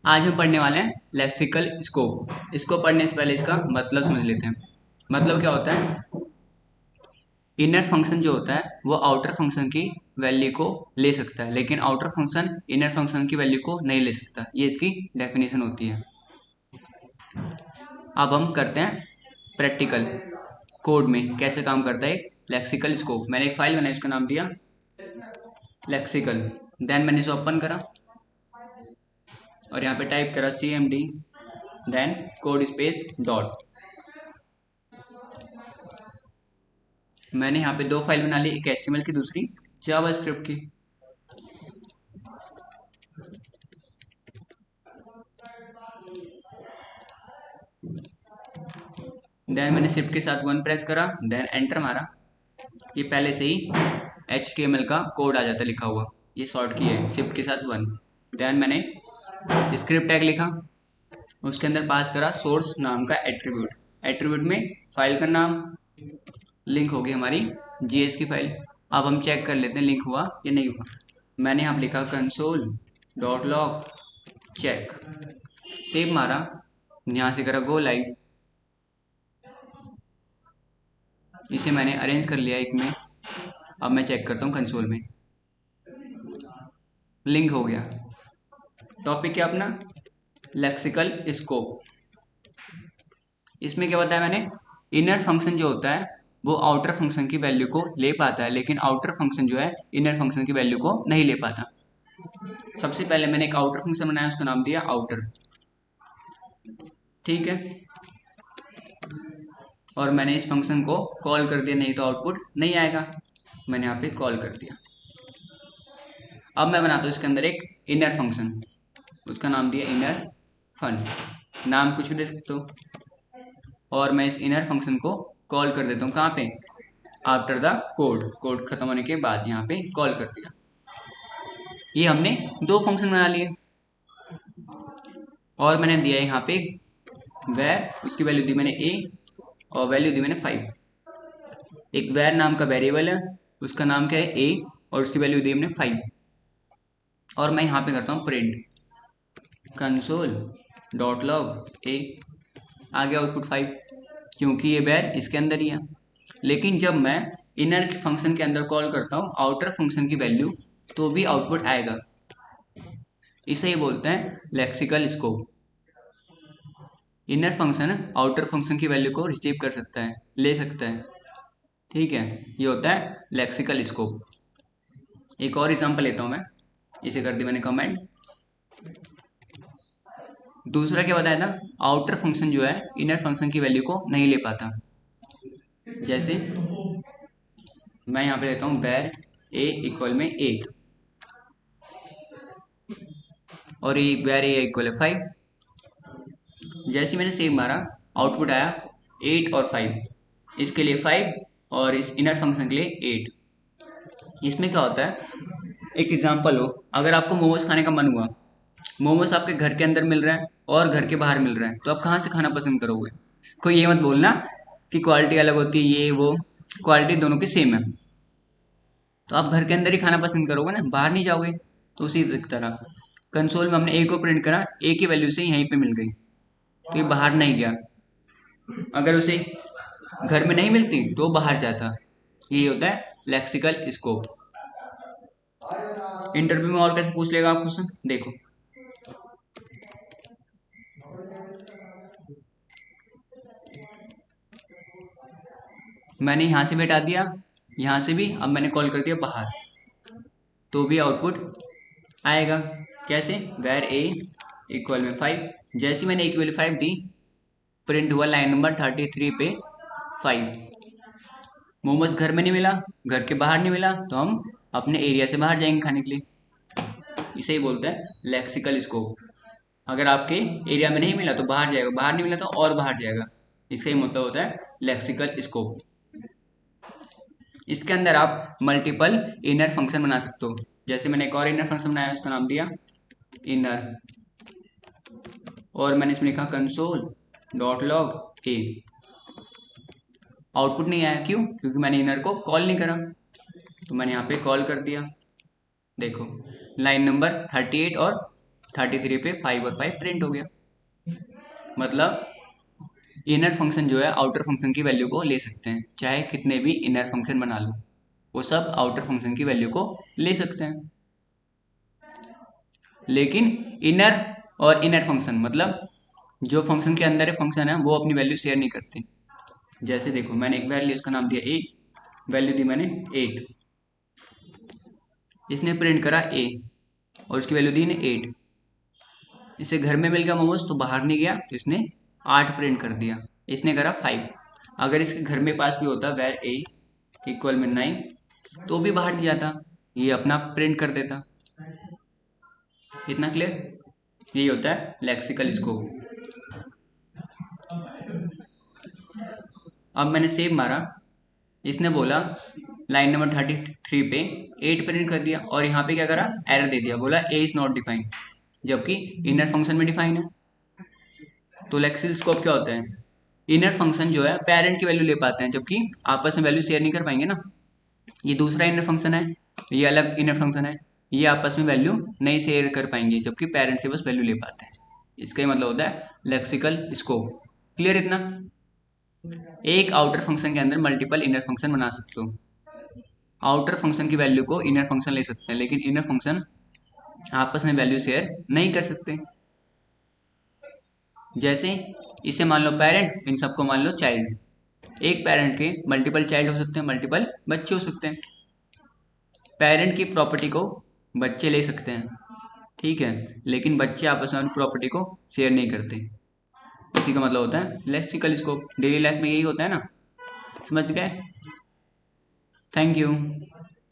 आज हम पढ़ने वाले हैं लेक्सिकल स्कोप। इसको पढ़ने से पहले इसका मतलब समझ लेते हैं। मतलब क्या होता है? इनर फंक्शन जो होता है वो आउटर फंक्शन की वैल्यू को ले सकता है, लेकिन आउटर फंक्शन इनर फंक्शन की वैल्यू को नहीं ले सकता। ये इसकी डेफिनेशन होती है। अब हम करते हैं प्रैक्टिकल कोड में कैसे काम करता है लेक्सिकल स्कोप। मैंने एक फाइल बनाई, उसका नाम दिया लेक्सिकल। देन मैंने इसे ओपन करा और यहाँ पे टाइप करा cmd, then code space dot. मैंने यहाँ पे दो फाइल बना ली, एक HTML की, दूसरी जावास्क्रिप्ट की। देन मैंने शिफ्ट के साथ 1 प्रेस करा, देन एंटर मारा। ये पहले से ही HTML का कोड आ जाता है लिखा हुआ। ये शॉर्ट की है, शिफ्ट के साथ 1। देन मैंने स्क्रिप्ट टैग लिखा, उसके अंदर पास करा सोर्स नाम का एट्रीब्यूट। एट्रीब्यूट में फाइल का नाम लिंक होगी हमारी जीएस की फाइल। अब हम चेक कर लेते हैं लिंक हुआ या नहीं हुआ। मैंने यहाँ लिखा console dot log check, save मारा, यहाँ से करा गो लाइव। इसे मैंने अरेंज कर लिया एक में। अब मैं चेक करता हूँ कंसोल में, लिंक हो गया। टॉपिक क्या अपना? Lexical scope. इसमें क्या बताया मैंने? इनर फंक्शन जो होता है वो आउटर फंक्शन की वैल्यू को ले पाता है, लेकिन आउटर फंक्शन जो है इनर फंक्शन की वैल्यू को नहीं ले पाता। सबसे पहले मैंने एक आउटर फंक्शन बनाया, उसका नाम दिया आउटर। ठीक है, और मैंने इस फंक्शन को कॉल कर दिया, नहीं तो आउटपुट नहीं आएगा। मैंने यहाँ पे कॉल कर दिया। अब मैं बनाता हूँ इसके अंदर एक इनर फंक्शन, उसका नाम दिया इनर फन। नाम कुछ भी दे सकते हो। और मैं इस इनर फंक्शन को कॉल कर देता हूँ कहाँ पे? आफ्टर द कोड, कोड खत्म होने के बाद यहाँ पे कॉल कर दिया। ये हमने दो फंक्शन बना लिए। और मैंने दिया यहाँ पे वेर, उसकी वैल्यू दी मैंने ए और वैल्यू दी मैंने 5। एक वेर नाम का वेरिएबल है, उसका नाम क्या है? ए, और उसकी वैल्यू दी हमने 5। और मैं यहाँ पे करता हूँ प्रिंट कंसोल डॉट लॉग ए। आगे आउटपुट 5, क्योंकि ये वेर इसके अंदर ही है। लेकिन जब मैं इनर फंक्शन के अंदर कॉल करता हूँ आउटर फंक्शन की वैल्यू, तो भी आउटपुट आएगा। इसे ही बोलते हैं lexical scope. Inner function outer function की वैल्यू को रिसीव कर सकता है, ले सकता है। ठीक है, ये होता है लेक्सिकल स्कोप। एक और एग्जांपल लेता हूँ मैं, इसे कर दी मैंने कमेंट। दूसरा क्या बताया था? आउटर फंक्शन जो है इनर फंक्शन की वैल्यू को नहीं ले पाता। जैसे मैं यहाँ पे लेता हूँ वेर ए इक्वल में 8, और ये वेर ए इक्वल है 5। जैसे मैंने सेव मारा, आउटपुट आया 8 और 5। इसके लिए 5 और इस इनर फंक्शन के लिए 8। इसमें क्या होता है? एक एग्जांपल हो, अगर आपको मोमोज खाने का मन हुआ, मोमोज आपके घर के अंदर मिल रहा है और घर के बाहर मिल रहा है, तो आप कहाँ से खाना पसंद करोगे? कोई ये मत बोलना कि क्वालिटी अलग होती है, ये वो। क्वालिटी दोनों की सेम है, तो आप घर के अंदर ही खाना पसंद करोगे ना, बाहर नहीं जाओगे। तो उसी तरह कंसोल में हमने ए को प्रिंट करा, ए की वैल्यू से यहीं पे मिल गई, तो ये बाहर नहीं गया। अगर उसे घर में नहीं मिलती तो वो बाहर जाता। यही होता है लेक्सिकल स्कोप। इंटरव्यू में और कैसे पूछ लेगा आप क्वेश्चन, देखो। मैंने यहाँ से भी हटा दिया, यहाँ से भी। अब मैंने कॉल कर दिया बाहर, तो भी आउटपुट आएगा। कैसे? वेर ए इक्वल में 5। जैसे मैंने एक वैल्यू 5 दी, प्रिंट हुआ लाइन नंबर 33 पे 5। मोमोज घर में नहीं मिला, घर के बाहर नहीं मिला, तो हम अपने एरिया से बाहर जाएंगे खाने के लिए। इसे ही बोलते हैं लेक्सिकल स्कोप। अगर आपके एरिया में नहीं मिला तो बाहर जाएगा, बाहर नहीं मिला तो और बाहर जाएगा। इसका ही मतलब होता है लेक्सिकल स्कोप। इसके अंदर आप मल्टीपल इनर फंक्शन बना सकते हो। जैसे मैंने एक और इनर फंक्शन बनाया, उसका नाम दिया इनर, और मैंने इसमें लिखा कंसोल डॉट लॉग ए। आउटपुट नहीं आया, क्यों? क्योंकि मैंने इनर को कॉल नहीं करा। तो मैंने यहाँ पे कॉल कर दिया, देखो लाइन नंबर 38 और 33 पे 5 और 5 प्रिंट हो गया। मतलब इनर फंक्शन जो है आउटर फंक्शन की वैल्यू को ले सकते हैं, चाहे कितने भी इनर फंक्शन बना लो, वो सब आउटर फंक्शन की वैल्यू को ले सकते हैं। लेकिन इनर और इनर फंक्शन मतलब जो फंक्शन के अंदर फंक्शन है वो अपनी वैल्यू शेयर नहीं करते। जैसे देखो, मैंने एक वैल्यू इसका नाम दिया ए, वैल्यू दी मैंने 8, इसने प्रिंट करा ए और उसकी वैल्यू दी ने 8। इसे घर में मिल गया मोमोज तो बाहर नहीं गया, तो इसने 8 प्रिंट कर दिया। इसने करा 5। अगर इसके घर में पास भी होता वेर ए इक्वल में 9 तो भी बाहर नहीं जाता, ये अपना प्रिंट कर देता। इतना क्लियर? यही होता है लेक्सिकल स्कोप। अब मैंने सेव मारा, इसने बोला लाइन नंबर 33 पे 8 प्रिंट कर दिया और यहाँ पे क्या करा, एरर दे दिया, बोला ए इज नॉट डिफाइंड, जबकि इनर फंक्शन में डिफाइन है। तो लेक्सिकल स्कोप क्या होता है, इनर फंक्शन जो है पेरेंट की वैल्यू ले पाते हैं, जबकि आपस में वैल्यू शेयर नहीं कर पाएंगे ना। ये दूसरा इनर फंक्शन है, ये अलग इनर फंक्शन है, ये आपस में वैल्यू नहीं शेयर कर पाएंगे, जबकि पेरेंट से बस वैल्यू ले पाते हैं। इसका ही मतलब होता है लेक्सिकल स्कोप। क्लियर इतना? एक आउटर फंक्शन के अंदर मल्टीपल इनर फंक्शन बना सकते हो। आउटर फंक्शन की वैल्यू को इनर फंक्शन ले सकते हैं, लेकिन इनर फंक्शन आपस में वैल्यू शेयर नहीं कर सकते। जैसे इसे मान लो पेरेंट, इन सबको मान लो चाइल्ड। एक पेरेंट के मल्टीपल चाइल्ड हो सकते हैं, मल्टीपल बच्चे हो सकते हैं। पेरेंट की प्रॉपर्टी को बच्चे ले सकते हैं, ठीक है, लेकिन बच्चे आपस में प्रॉपर्टी को शेयर नहीं करते। इसी का मतलब होता है लेक्सिकल स्कोप। डेली लाइफ में यही होता है ना, समझ गए? Thank you.